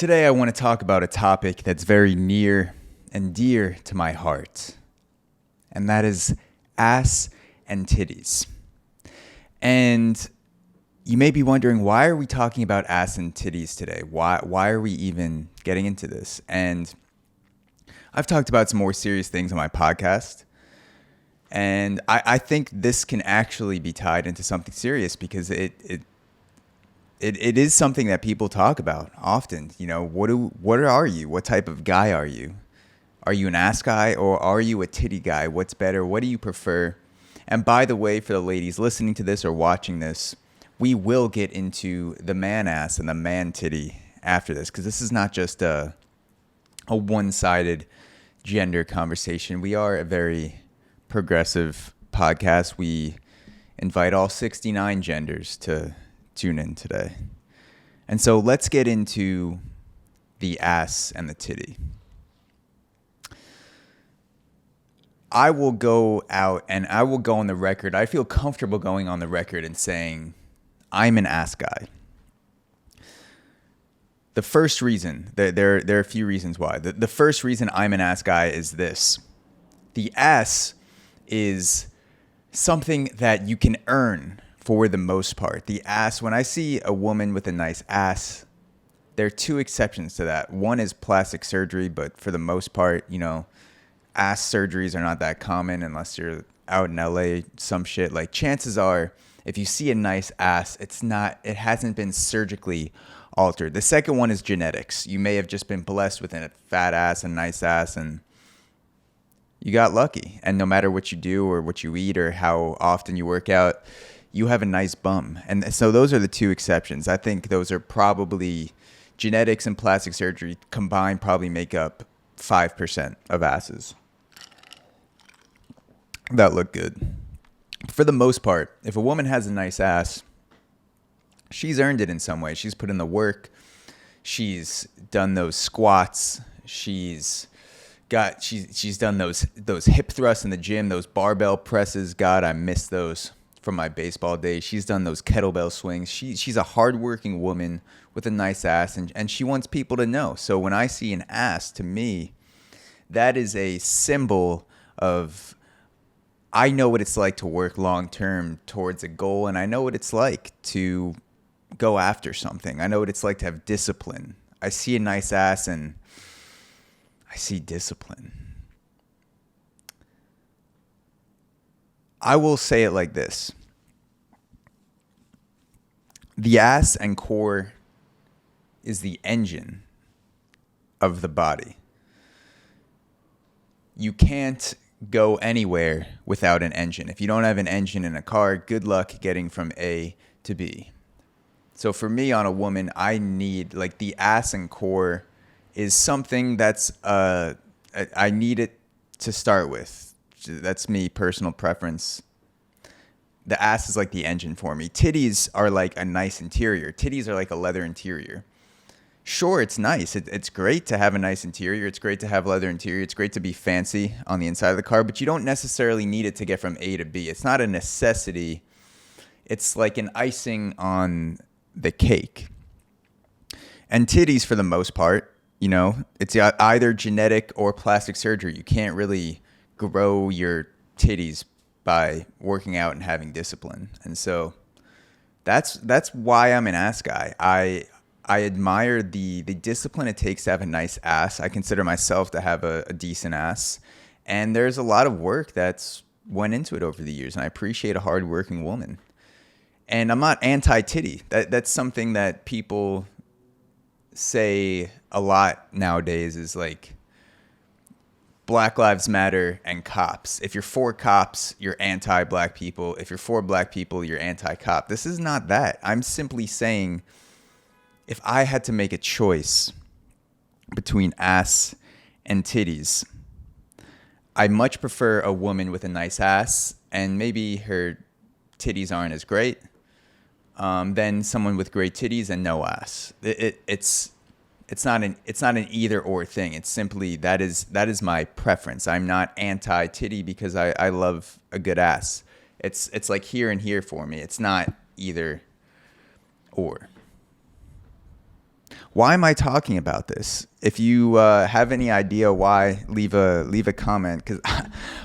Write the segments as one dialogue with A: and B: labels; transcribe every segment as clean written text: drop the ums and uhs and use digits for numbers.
A: Today I want to talk about a topic that's very near and dear to my heart, and that is ass and titties. And you may be wondering, why are we talking about ass and titties today? Why are we even getting into this? And I've talked about some more serious things on my podcast, and I think this can actually be tied into something serious because it is something that people talk about often. You know, what are you? What type of guy are you? Are you an ass guy or are you a titty guy? What's better? What do you prefer? And by the way, for the ladies listening to this or watching this, we will get into the man ass and the man titty after this, because this is not just a one-sided gender conversation. We are a very progressive podcast. We invite all 69 genders to tune in today. And so let's get into the ass and the titty. I will go out and I will go on the record. I feel comfortable going on the record and saying I'm an ass guy. The first reason, there are a few reasons why. The first reason I'm an ass guy is this. The ass is something that you can earn for the most part. The ass, when I see a woman with a nice ass, there are two exceptions to that. One is plastic surgery, but for the most part, you know, ass surgeries are not that common unless you're out in LA, some shit. Like, chances are, if you see a nice ass, it hasn't been surgically altered. The second one is genetics. You may have just been blessed with a fat ass and nice ass, and you got lucky. And no matter what you do or what you eat or how often you work out, you have a nice bum. And so those are the two exceptions. I think those are probably genetics and plastic surgery combined probably make up 5% of asses that look good. For the most part, if a woman has a nice ass, she's earned it in some way. She's put in the work. She's done those squats. She's done those hip thrusts in the gym, those barbell presses. God, I miss those from my baseball days. She's done those kettlebell swings. She's a hardworking woman with a nice ass, and she wants people to know. So when I see an ass, to me, that is a symbol of, I know what it's like to work long term towards a goal, and I know what it's like to go after something. I know what it's like to have discipline. I see a nice ass and I see discipline. I will say it like this. The ass and core is the engine of the body. You can't go anywhere without an engine. If you don't have an engine in a car, good luck getting from A to B. So for me, on a woman, I need, like, the ass and core is something that's, I need it to start with. That's me, personal preference. The ass is like the engine for me. Titties are like a nice interior. Titties are like a leather interior. Sure, it's nice. It's great to have a nice interior. It's great to have leather interior. It's great to be fancy on the inside of the car, but you don't necessarily need it to get from A to B. It's not a necessity. It's like an icing on the cake. And titties, for the most part, you know, it's either genetic or plastic surgery. You can't really grow your titties by working out and having discipline. And so that's why I'm an ass guy. I admire the discipline it takes to have a nice ass. I consider myself to have a decent ass. And there's a lot of work that's went into it over the years. And I appreciate a hardworking woman. And I'm not anti-titty. That's something that people say a lot nowadays, is like Black Lives Matter and cops. If you're for cops, you're anti-black people. If you're for black people, you're anti-cop. This is not that. I'm simply saying, if I had to make a choice between ass and titties, I much prefer a woman with a nice ass, and maybe her titties aren't as great, than someone with great titties and no ass. It's not an either or thing. It's simply that is my preference. I'm not anti-titty because I love a good ass. It's like here and here for me. It's not either or. Why am I talking about this? If you have any idea why, leave a comment, because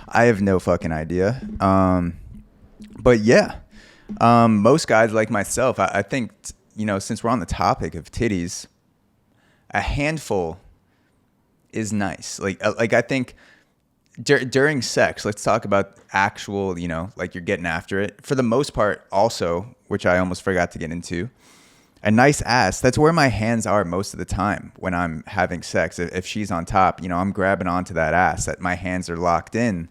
A: I have no fucking idea. But yeah, most guys like myself, I think, since we're on the topic of titties, a handful is nice. Like I think during sex, let's talk about actual, like you're getting after it. For the most part, also, which I almost forgot to get into, a nice ass, that's where my hands are most of the time when I'm having sex. If she's on top, I'm grabbing onto that ass, that my hands are locked in.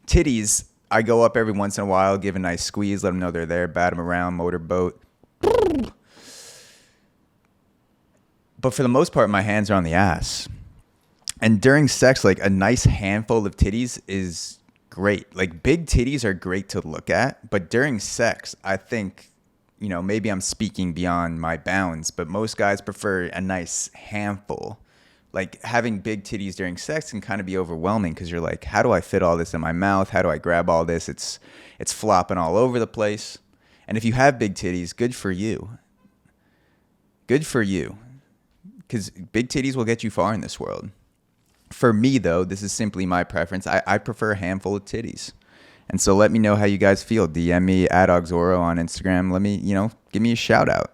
A: Titties, I go up every once in a while, give a nice squeeze, let them know they're there, bat them around, motorboat. But for the most part, my hands are on the ass. And during sex, like a nice handful of titties is great. Like big titties are great to look at. But during sex, I think, maybe I'm speaking beyond my bounds, but most guys prefer a nice handful. Like having big titties during sex can kind of be overwhelming because you're like, how do I fit all this in my mouth? How do I grab all this? It's flopping all over the place. And if you have big titties, good for you. Good for you. Because big titties will get you far in this world. For me, though, this is simply my preference. I prefer a handful of titties. And so let me know how you guys feel. DM me at Auxoro on Instagram. Let me, give me a shout out.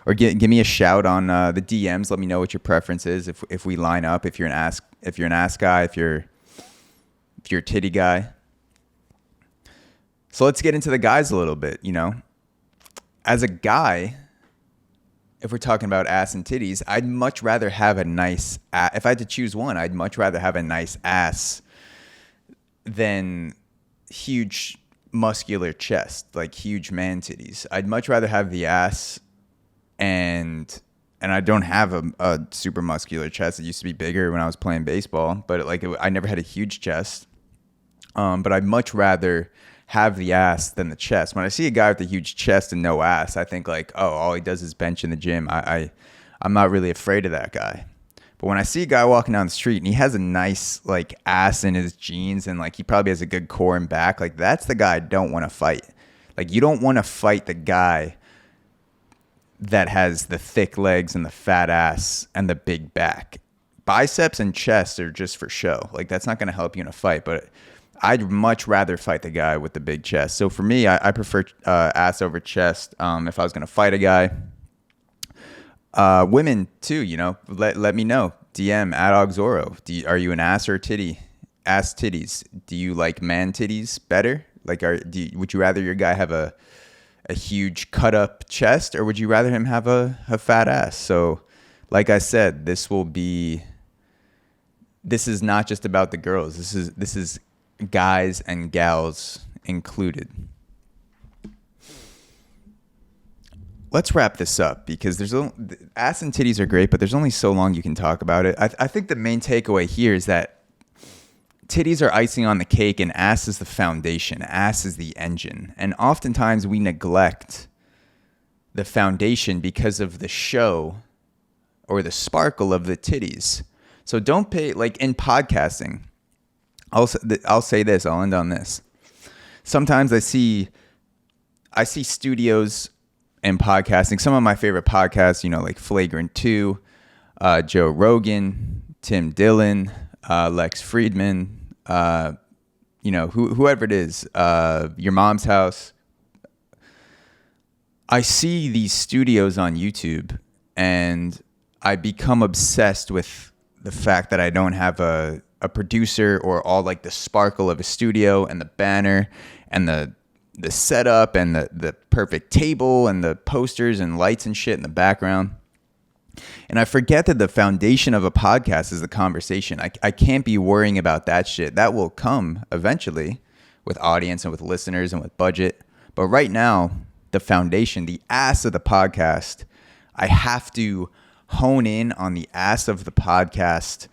A: Or give me a shout on the DMs. Let me know what your preference is. If we line up, if you're an ass guy, if you're a titty guy. So let's get into the guys a little bit, As a guy, if we're talking about ass and titties, I'd much rather have a nice ass. If I had to choose one, I'd much rather have a nice ass than huge muscular chest, like huge man titties. I'd much rather have the ass, and I don't have a super muscular chest. It used to be bigger when I was playing baseball, but I never had a huge chest. But I'd much rather have the ass than the chest. When I see a guy with a huge chest and no ass, I think like, oh, all he does is bench in the gym. I'm not really afraid of that guy. But when I see a guy walking down the street and he has a nice like ass in his jeans and like he probably has a good core and back, like that's the guy I don't want to fight. Like you don't want to fight the guy that has the thick legs and the fat ass and the big back. Biceps and chest are just for show. Like that's not going to help you in a fight, but I'd much rather fight the guy with the big chest. So for me, I prefer ass over chest. If I was going to fight a guy, women too, let me know. DM at Auxoro. Are you an ass or a titty? Ass titties. Do you like man titties better? Like, would you rather your guy have a huge cut up chest, or would you rather him have a fat ass? So, like I said, this is not just about the girls. This is guys and gals included. Let's wrap this up because ass and titties are great, but there's only so long you can talk about it. I think the main takeaway here is that titties are icing on the cake and ass is the foundation. Ass is the engine. And oftentimes we neglect the foundation because of the show or the sparkle of the titties. So don't pay, like in podcasting, I'll say this, I'll end on this. Sometimes I see studios and podcasting. Some of my favorite podcasts, like Flagrant 2, Joe Rogan, Tim Dillon, Lex Friedman, whoever it is, Your Mom's House. I see these studios on YouTube and I become obsessed with the fact that I don't have a producer or all like the sparkle of a studio and the banner and the setup and the perfect table and the posters and lights and shit in the background. And I forget that the foundation of a podcast is the conversation. I can't be worrying about that shit. That will come eventually with audience and with listeners and with budget. But right now, the foundation, the ass of the podcast, I have to hone in on the ass of the podcast,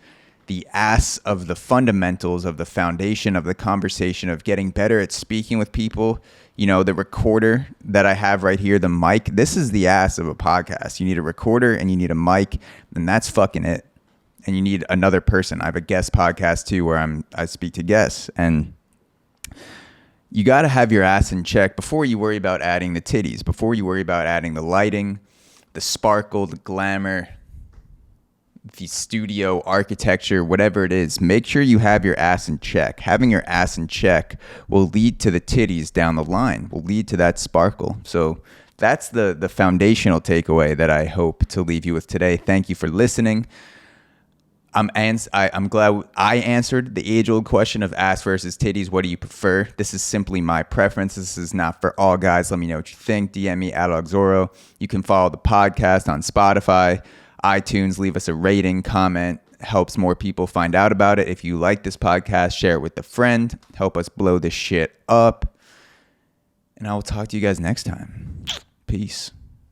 A: the ass of the fundamentals of the foundation of the conversation, of getting better at speaking with people. The recorder that I have right here, the mic, this is the ass of a podcast. You need a recorder and you need a mic, and that's fucking it. And you need another person. I have a guest podcast too where I speak to guests, and you got to have your ass in check before you worry about adding the titties, before you worry about adding the lighting, the sparkle, the glamour, the studio architecture, whatever it is, make sure you have your ass in check. Having your ass in check will lead to the titties down the line, will lead to that sparkle. So that's the foundational takeaway that I hope to leave you with today. Thank you for listening. I'm glad I answered the age-old question of ass versus titties. What do you prefer? This is simply my preference. This is not for all guys. Let me know what you think. DM me at Auxoro. You can follow the podcast on Spotify, iTunes. Leave us a rating, comment. Helps more people find out about it. If you like this podcast, share it with a friend. Help us blow this shit up. And I will talk to you guys next time. Peace.